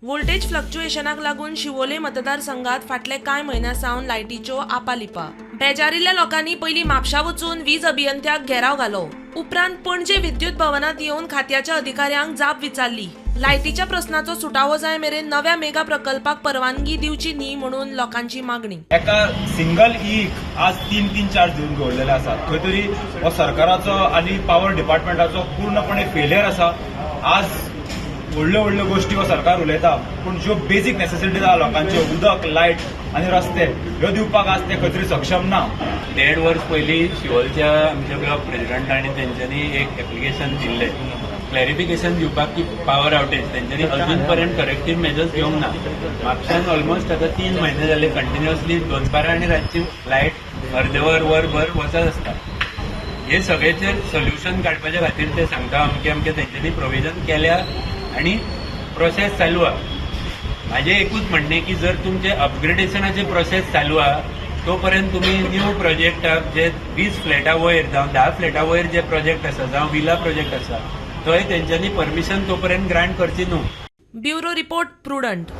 Voltage फ्लक्च्युएशनाक लागून शिवोले मतदारसंघात फाटले कांय म्हयन्यांसावन लायटीच्यो आपालिपा बेजारिल्ल्या लोकांनी पयलीं म्हापशा वचून वीज अभियंत्याक घेराव घालो. उपरांत पणजे विद्युत भवनात येवन खात्याच्या अधिकाऱ्यांक जाप विचारली. लायटीच्या प्रस्नाचो सुटावो जाय मेरेन नव्या मेगा प्रकल्पाक परवानगी दिवची न्ही म्हणून लोकांची मागणी. एका सिंगल ईक आज 3-3 चार्ज दिवन दवरलेले आसात. खंय तरी हो सरकाराचो आनी पॉवर डिपार्टमेंटाचो पूर्णपणे फेलियर आसा. आज व्हडल्यो गोष्टी हो सरकार उलयता, पूण ज्यो बेजीक नेसेसिटीज आहा लोकांच्यो, उदक, लायट आनी रस्ते, ह्यो दिवपाक आज ते खंय तरी सक्षम ना. 1.5 वर्स पयलीं शिवोलच्या आमच्या ब्लॉक प्रेसिडेंटांनी तेंच्यांनी एक एप्लिकेशन दिल्लें क्लॅरिफिकेशन दिवपाक की पॉवर आउटेज तेंच्यांनी अजून पर्यंत करेक्टीव मेजर्स घेवंक ना. म्हापशान ऑलमोस्ट आतां 3 म्हयने जाले कंटिन्युअसली दनपारां आनी रातची लायट अर्देवर वरभर वचत आसता. हे सगळ्याचेर सोल्युशन काडपाच्या खातीर ते सांगता अमके तेंच्यांनी प्रोविजन केल्या आनी प्रोसेस चालू आहा. म्हाजें एकूच म्हणणें की जर तुमचे अपग्रेडेशनाचे प्रोसेस चालू आहा तोपर्यंत तुमी न्यू प्रोजेक्टाक जे 20 फ्लॅटा वयर जावं 10 फ्लॅटा वयर जे प्रोजेक्ट आसा जावं विला प्रोजेक्ट आसा थंय तेंच्यांनी परमिशन तोपर्यंत ग्रांट करची न्हू. Bureau report prudent.